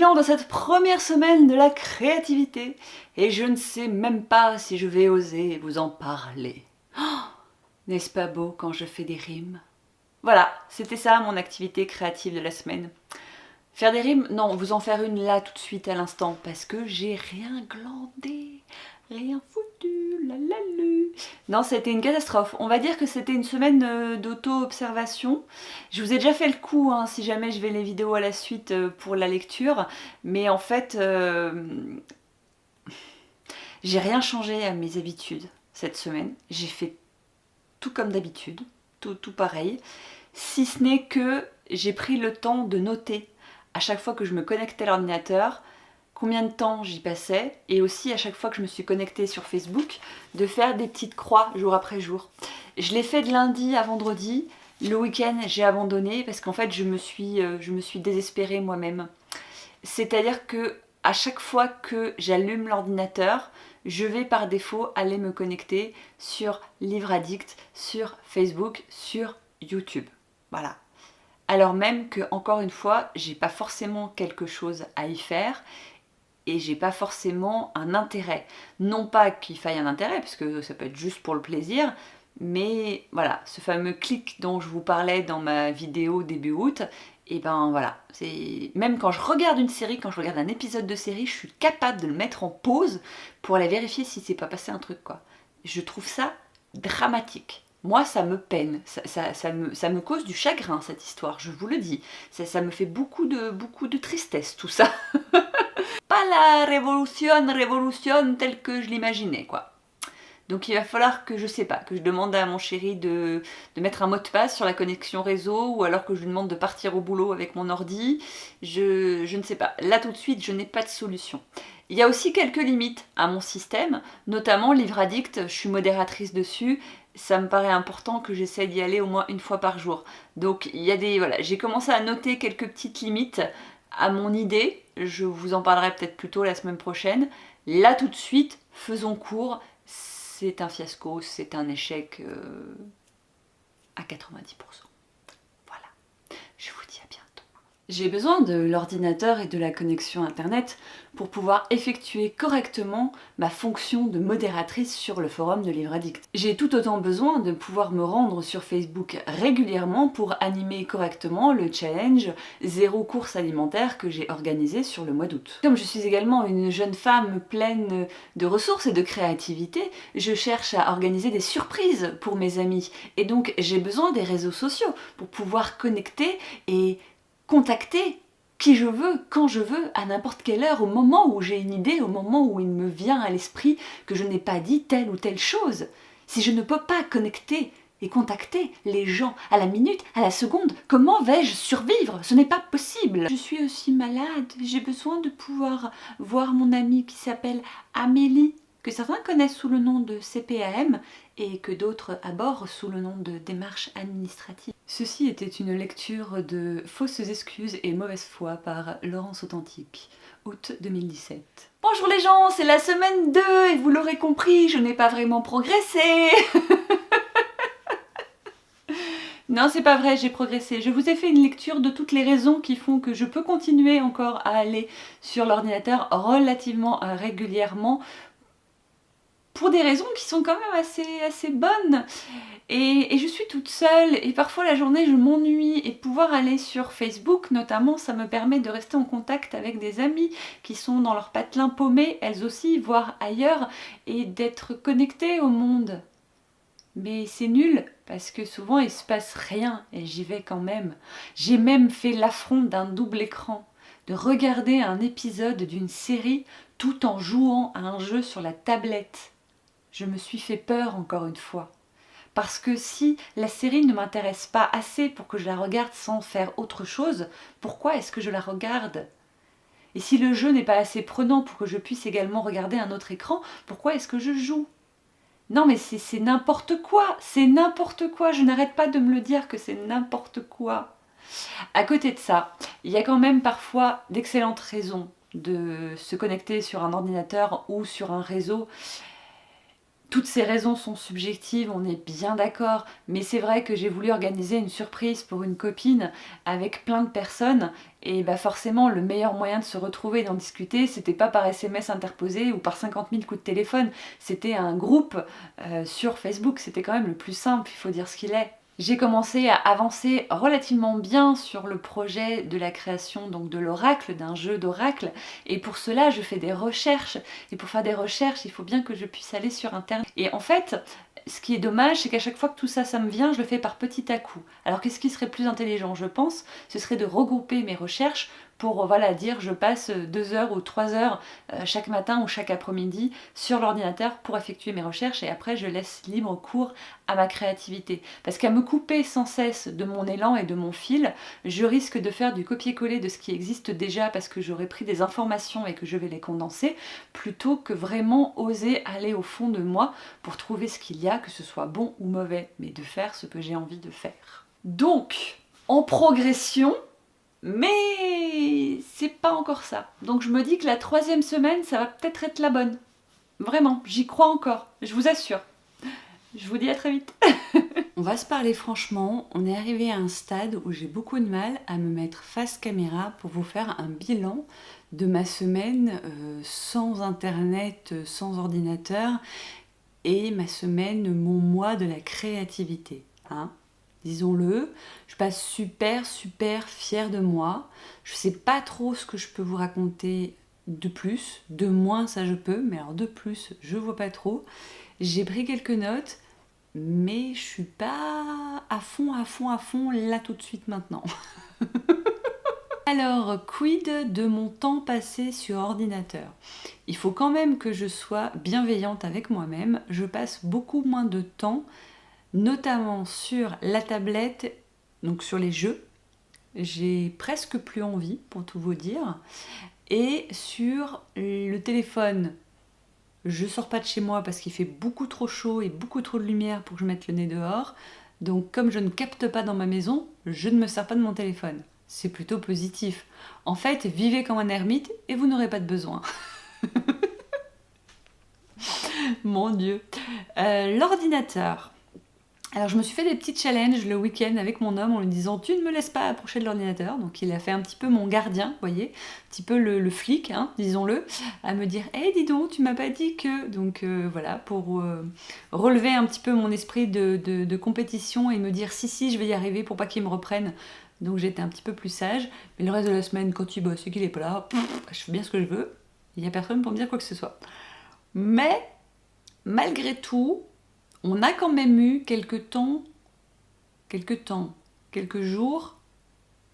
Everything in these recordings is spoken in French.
Bilan de cette première semaine de la créativité, et je ne sais même pas si je vais oser vous en parler. Oh, n'est-ce pas beau quand je fais des rimes? Voilà, c'était ça mon activité créative de la semaine. Faire des rimes? Non, vous en faire une là tout de suite à l'instant, parce que j'ai rien glandé, rien foutu, la la lu. Non, c'était une catastrophe. On va dire que c'était une semaine d'auto-observation. Je vous ai déjà fait le coup, hein, si jamais je vais les vidéos à la suite pour la lecture, mais en fait, j'ai rien changé à mes habitudes cette semaine. J'ai fait tout comme d'habitude, tout pareil, si ce n'est que j'ai pris le temps de noter à chaque fois que je me connectais à l'ordinateur combien de temps j'y passais, et aussi à chaque fois que je me suis connectée sur Facebook, de faire des petites croix jour après jour. Je l'ai fait de lundi à vendredi. Le week-end, j'ai abandonné parce qu'en fait, je me suis désespérée moi-même. C'est-à-dire que à chaque fois que j'allume l'ordinateur, je vais par défaut aller me connecter sur Livre Addict, sur Facebook, sur YouTube. Voilà. Alors même que, encore une fois, j'ai pas forcément quelque chose à y faire et j'ai pas forcément un intérêt. Non pas qu'il faille un intérêt, parce que ça peut être juste pour le plaisir, mais voilà, ce fameux clic dont je vous parlais dans ma vidéo début août, et ben voilà, c'est même quand je regarde une série, quand je regarde un épisode de série, je suis capable de le mettre en pause pour aller vérifier si c'est pas passé un truc, quoi. Je trouve ça dramatique. Moi, ça me peine, ça me cause du chagrin, cette histoire, je vous le dis. Ça me fait beaucoup de tristesse, tout ça. Pas la révolution telle que je l'imaginais, quoi. Donc il va falloir que, je sais pas, que je demande à mon chéri de mettre un mot de passe sur la connexion réseau, ou alors que je lui demande de partir au boulot avec mon ordi. Je ne sais pas. Là tout de suite, je n'ai pas de solution. Il y a aussi quelques limites à mon système, notamment Livre Addict, je suis modératrice dessus. Ça me paraît important que j'essaie d'y aller au moins une fois par jour. Donc il y a des... Voilà, j'ai commencé à noter quelques petites limites à mon idée. Je vous en parlerai peut-être plus tôt la semaine prochaine. Là tout de suite, faisons court. C'est un fiasco, c'est un échec à 90%. Voilà, je vous dis à bientôt. J'ai besoin de l'ordinateur et de la connexion internet pour pouvoir effectuer correctement ma fonction de modératrice sur le forum de Livre Addict. J'ai tout autant besoin de pouvoir me rendre sur Facebook régulièrement pour animer correctement le challenge zéro course alimentaire que j'ai organisé sur le mois d'août. Comme je suis également une jeune femme pleine de ressources et de créativité, je cherche à organiser des surprises pour mes amis, et donc j'ai besoin des réseaux sociaux pour pouvoir connecter et contacter qui je veux, quand je veux, à n'importe quelle heure, au moment où j'ai une idée, au moment où il me vient à l'esprit que je n'ai pas dit telle ou telle chose. Si je ne peux pas connecter et contacter les gens à la minute, à la seconde, comment vais-je survivre? Ce n'est pas possible. Je suis aussi malade, j'ai besoin de pouvoir voir mon amie qui s'appelle Amélie, que certains connaissent sous le nom de CPAM et que d'autres abordent sous le nom de démarche administrative. Ceci était une lecture de Fausses excuses et mauvaise foi par Laurence Authentique, août 2017. Bonjour les gens, c'est la semaine 2 et vous l'aurez compris, je n'ai pas vraiment progressé. Non, c'est pas vrai, j'ai progressé. Je vous ai fait une lecture de toutes les raisons qui font que je peux continuer encore à aller sur l'ordinateur relativement régulièrement, pour des raisons qui sont quand même assez bonnes. Et je suis toute seule, et parfois la journée je m'ennuie, et pouvoir aller sur Facebook notamment, ça me permet de rester en contact avec des amies qui sont dans leur patelin paumé, elles aussi, voire ailleurs, et d'être connectées au monde. Mais c'est nul, parce que souvent il se passe rien, et j'y vais quand même. J'ai même fait l'affront d'un double écran, de regarder un épisode d'une série tout en jouant à un jeu sur la tablette. Je me suis fait peur encore une fois. Parce que si la série ne m'intéresse pas assez pour que je la regarde sans faire autre chose, pourquoi est-ce que je la regarde? Et si le jeu n'est pas assez prenant pour que je puisse également regarder un autre écran, pourquoi est-ce que je joue? Non mais c'est n'importe quoi, je n'arrête pas de me le dire que c'est n'importe quoi. À côté de ça, il y a quand même parfois d'excellentes raisons de se connecter sur un ordinateur ou sur un réseau Toutes ces raisons sont subjectives, on est bien d'accord, mais c'est vrai que j'ai voulu organiser une surprise pour une copine avec plein de personnes, et bah forcément le meilleur moyen de se retrouver et d'en discuter, c'était pas par SMS interposé ou par 50 000 coups de téléphone, c'était un groupe sur Facebook, c'était quand même le plus simple, il faut dire ce qu'il est. J'ai commencé à avancer relativement bien sur le projet de la création donc de l'oracle, d'un jeu d'oracle, et pour cela je fais des recherches, et pour faire des recherches il faut bien que je puisse aller sur internet. Et en fait, ce qui est dommage, c'est qu'à chaque fois que tout ça, ça me vient, je le fais par petit à coup. Alors qu'est-ce qui serait plus intelligent, je pense, ce serait de regrouper mes recherches pour voilà, dire je passe 2 heures ou 3 heures chaque matin ou chaque après-midi sur l'ordinateur pour effectuer mes recherches et après je laisse libre cours à ma créativité. Parce qu'à me couper sans cesse de mon élan et de mon fil, je risque de faire du copier-coller de ce qui existe déjà parce que j'aurais pris des informations et que je vais les condenser, plutôt que vraiment oser aller au fond de moi pour trouver ce qu'il y a, que ce soit bon ou mauvais, mais de faire ce que j'ai envie de faire. Donc, en progression, mais c'est pas encore ça. Donc je me dis que la 3e semaine, ça va peut-être être la bonne. Vraiment, j'y crois encore, je vous assure. Je vous dis à très vite. On va se parler franchement, on est arrivé à un stade où j'ai beaucoup de mal à me mettre face caméra pour vous faire un bilan de ma semaine sans internet, sans ordinateur, et ma semaine, mon mois de la créativité. Hein, disons-le, je passe super fière de moi. Je sais pas trop ce que je peux vous raconter de plus, de moins ça je peux, mais alors de plus je vois pas trop. J'ai pris quelques notes, mais je suis pas à fond là tout de suite maintenant. Alors, quid de mon temps passé sur ordinateur? Il faut quand même que je sois bienveillante avec moi-même. Je passe beaucoup moins de temps, notamment sur la tablette, donc sur les jeux. J'ai presque plus envie, pour tout vous dire. Et sur le téléphone, je sors pas de chez moi parce qu'il fait beaucoup trop chaud et beaucoup trop de lumière pour que je mette le nez dehors. Donc comme je ne capte pas dans ma maison, je ne me sers pas de mon téléphone. C'est plutôt positif. En fait, vivez comme un ermite et vous n'aurez pas de besoin. Mon Dieu. L'ordinateur. Alors je me suis fait des petits challenges le week-end avec mon homme en lui disant tu ne me laisses pas approcher de l'ordinateur. Donc il a fait un petit peu mon gardien, vous voyez, un petit peu le flic, hein, disons-le, à me dire hey, dis donc, tu m'as pas dit que. Donc voilà, pour relever un petit peu mon esprit de compétition et me dire si, je vais y arriver pour pas qu'il me reprenne. Donc j'étais un petit peu plus sage. Mais le reste de la semaine, quand il bosse et qu'il est pas là, je fais bien ce que je veux. Il n'y a personne pour me dire quoi que ce soit. Mais malgré tout, on a quand même eu quelques jours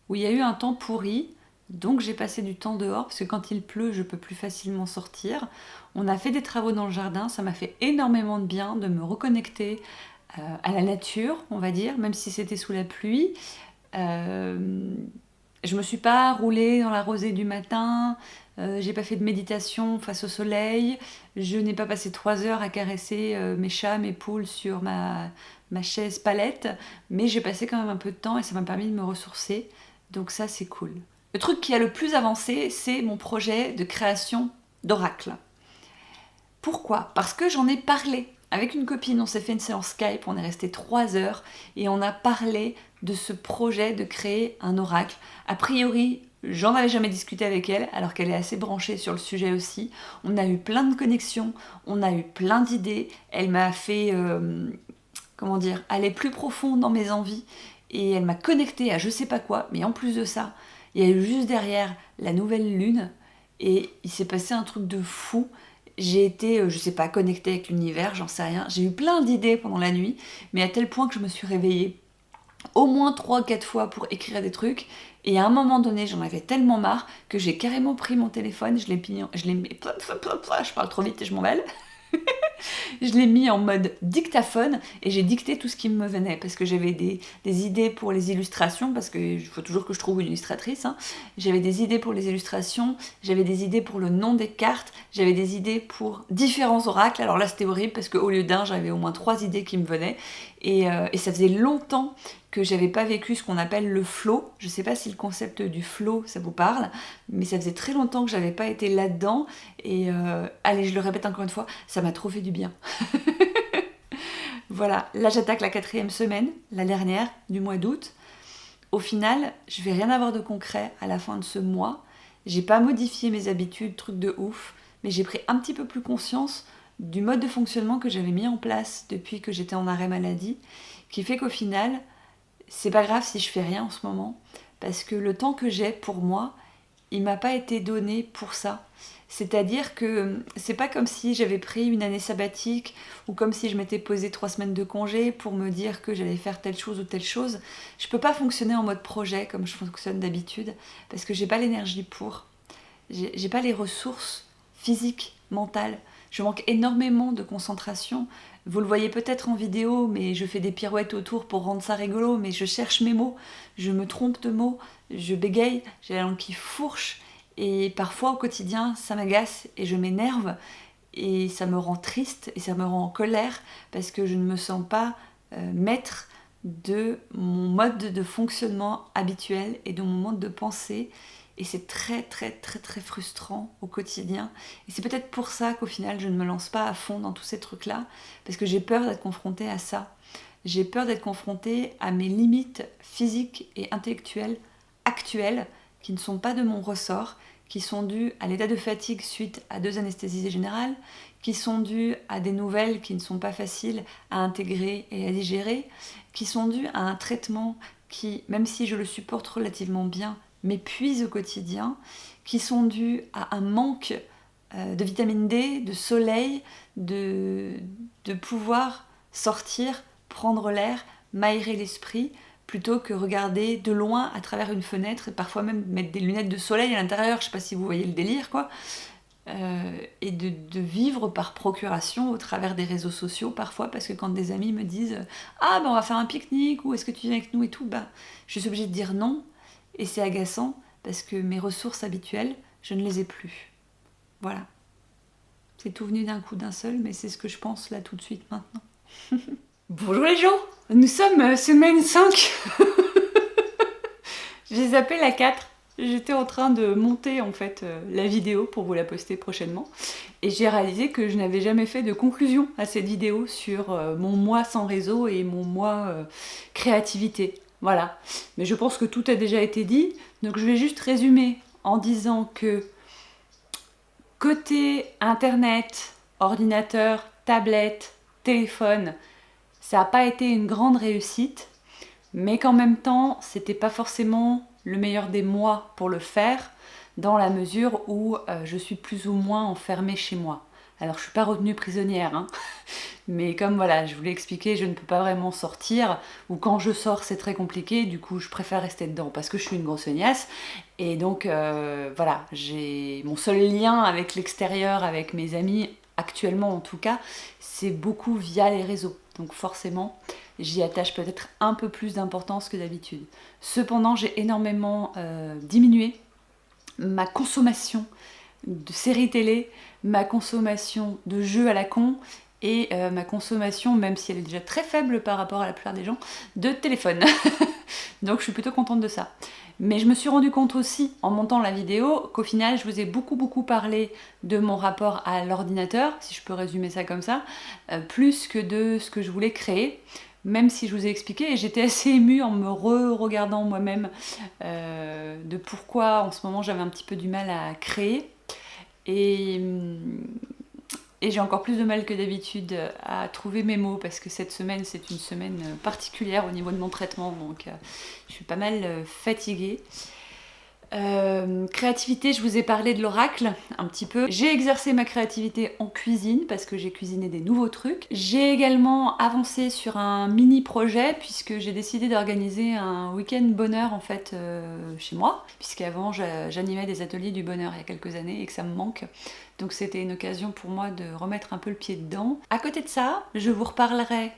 où il y a eu un temps pourri, donc j'ai passé du temps dehors parce que quand il pleut, je peux plus facilement sortir. On a fait des travaux dans le jardin, ça m'a fait énormément de bien de me reconnecter à la nature, on va dire, même si c'était sous la pluie. Je me suis pas roulée dans la rosée du matin, j'ai pas fait de méditation face au soleil, je n'ai pas passé 3 heures à caresser mes chats, mes poules sur ma chaise palette, mais j'ai passé quand même un peu de temps et ça m'a permis de me ressourcer, donc ça c'est cool. Le truc qui a le plus avancé, c'est mon projet de création d'oracle. Pourquoi? Parce que j'en ai parlé avec une copine, on s'est fait une séance Skype, on est resté 3 heures et on a parlé de ce projet de créer un oracle. A priori, j'en avais jamais discuté avec elle, alors qu'elle est assez branchée sur le sujet aussi. On a eu plein de connexions, on a eu plein d'idées. Elle m'a fait, aller plus profond dans mes envies et elle m'a connectée à je sais pas quoi. Mais en plus de ça, il y a eu juste derrière la nouvelle lune et il s'est passé un truc de fou. J'ai été, je sais pas, connectée avec l'univers, j'en sais rien. J'ai eu plein d'idées pendant la nuit, mais à tel point que je me suis réveillée au moins 3-4 fois pour écrire des trucs. Et à un moment donné, j'en avais tellement marre que j'ai carrément pris mon téléphone, je parle trop vite et je m'en mêle. Je l'ai mis en mode dictaphone et j'ai dicté tout ce qui me venait parce que j'avais des idées pour les illustrations, parce qu'il faut toujours que je trouve une illustratrice, hein. J'avais des idées pour les illustrations, j'avais des idées pour le nom des cartes, j'avais des idées pour différents oracles. Alors là c'était horrible parce qu'au lieu d'un, j'avais au moins 3 idées qui me venaient et ça faisait longtemps que j'avais pas vécu ce qu'on appelle le flow. Je sais pas si le concept du flow ça vous parle, mais ça faisait très longtemps que j'avais pas été là-dedans et allez, je le répète encore une fois, ça m'a trop fait du bien. Voilà, là j'attaque la 4e semaine, la dernière du mois d'août. Au final, je vais rien avoir de concret à la fin de ce mois. J'ai pas modifié mes habitudes, truc de ouf, mais j'ai pris un petit peu plus conscience du mode de fonctionnement que j'avais mis en place depuis que j'étais en arrêt maladie, qui fait qu'au final, c'est pas grave si je fais rien en ce moment, parce que le temps que j'ai pour moi, il m'a pas été donné pour ça. C'est-à-dire que c'est pas comme si j'avais pris une année sabbatique ou comme si je m'étais posé 3 semaines de congé pour me dire que j'allais faire telle chose ou telle chose. Je peux pas fonctionner en mode projet comme je fonctionne d'habitude parce que j'ai pas l'énergie pour. J'ai pas les ressources physiques, mentales. Je manque énormément de concentration. Vous le voyez peut-être en vidéo, mais je fais des pirouettes autour pour rendre ça rigolo, mais je cherche mes mots, je me trompe de mots, je bégaye, j'ai la langue qui fourche, et parfois au quotidien, ça m'agace et je m'énerve, et ça me rend triste, et ça me rend en colère, parce que je ne me sens pas maître de mon mode de fonctionnement habituel et de mon mode de pensée. Et c'est très très très très frustrant au quotidien. Et c'est peut-être pour ça qu'au final je ne me lance pas à fond dans tous ces trucs-là, parce que j'ai peur d'être confrontée à ça. J'ai peur d'être confrontée à mes limites physiques et intellectuelles actuelles, qui ne sont pas de mon ressort, qui sont dues à l'état de fatigue suite à 2 anesthésies générales, qui sont dues à des nouvelles qui ne sont pas faciles à intégrer et à digérer, qui sont dues à un traitement qui, même si je le supporte relativement bien, m'épuisent au quotidien, qui sont dus à un manque de vitamine D, de soleil, de pouvoir sortir, prendre l'air, m'aérer l'esprit, plutôt que regarder de loin à travers une fenêtre et parfois même mettre des lunettes de soleil à l'intérieur, je sais pas si vous voyez le délire quoi, et de vivre par procuration au travers des réseaux sociaux parfois, parce que quand des amis me disent « Ah ben on va faire un pique-nique » ou « Est-ce que tu viens avec nous » et tout, ben, je suis obligée de dire non. Et c'est agaçant parce que mes ressources habituelles, je ne les ai plus. Voilà. C'est tout venu d'un coup d'un seul, mais c'est ce que je pense là tout de suite maintenant. Bonjour les gens, nous sommes semaine 5. J'ai zappé la 4. J'étais en train de monter en fait la vidéo pour vous la poster prochainement. Et j'ai réalisé que je n'avais jamais fait de conclusion à cette vidéo sur mon mois sans réseau et mon mois créativité. Voilà, mais je pense que tout a déjà été dit, donc je vais juste résumer en disant que côté internet, ordinateur, tablette, téléphone, ça n'a pas été une grande réussite, mais qu'en même temps, c'était pas forcément le meilleur des mois pour le faire, dans la mesure où je suis plus ou moins enfermée chez moi. Alors je suis pas retenue prisonnière, hein. Mais comme voilà, je vous l'ai expliqué, je ne peux pas vraiment sortir, ou quand je sors c'est très compliqué, du coup je préfère rester dedans parce que je suis une grosse feignasse. Et donc voilà, j'ai mon seul lien avec l'extérieur, avec mes amis, actuellement en tout cas, c'est beaucoup via les réseaux. Donc forcément, j'y attache peut-être un peu plus d'importance que d'habitude. Cependant, j'ai énormément diminué ma consommation de séries télé, ma consommation de jeux à la con et ma consommation, même si elle est déjà très faible par rapport à la plupart des gens, de téléphone. Donc je suis plutôt contente de ça. Mais je me suis rendu compte aussi, en montant la vidéo, qu'au final, je vous ai beaucoup parlé de mon rapport à l'ordinateur, si je peux résumer ça comme ça, plus que de ce que je voulais créer. Même si je vous ai expliqué, et j'étais assez émue en me regardant moi-même de pourquoi en ce moment j'avais un petit peu du mal à créer. Et j'ai encore plus de mal que d'habitude à trouver mes mots parce que cette semaine c'est une semaine particulière au niveau de mon traitement, donc je suis pas mal fatiguée. Créativité, je vous ai parlé de l'oracle un petit peu. J'ai exercé ma créativité en cuisine parce que j'ai cuisiné des nouveaux trucs. J'ai également avancé sur un mini projet puisque j'ai décidé d'organiser un week-end bonheur en fait chez moi, puisqu'avant j'animais des ateliers du bonheur il y a quelques années et que ça me manque. Donc c'était une occasion pour moi de remettre un peu le pied dedans. À côté de ça, je vous reparlerai.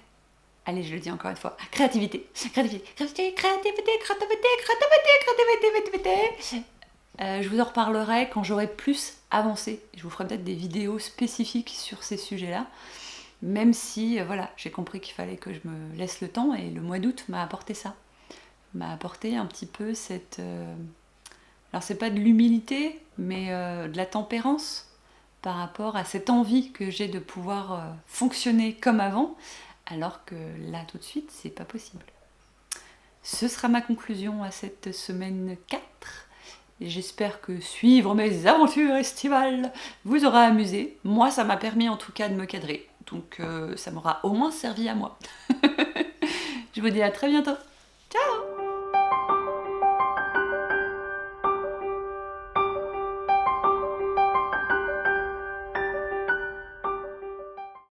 Allez, je le dis encore une fois. Créativité. Je vous en reparlerai quand j'aurai plus avancé. Je vous ferai peut-être des vidéos spécifiques sur ces sujets-là. Même si, voilà, j'ai compris qu'il fallait que je me laisse le temps et le mois d'août m'a apporté ça. M'a apporté un petit peu cette... Alors c'est pas de l'humilité, mais de la tempérance par rapport à cette envie que j'ai de pouvoir fonctionner comme avant, alors que là tout de suite c'est pas possible. Ce sera ma conclusion à cette semaine 4. J'espère que suivre mes aventures estivales vous aura amusé. Moi, ça m'a permis en tout cas de me cadrer. Donc ça m'aura au moins servi à moi. Je vous dis à très bientôt.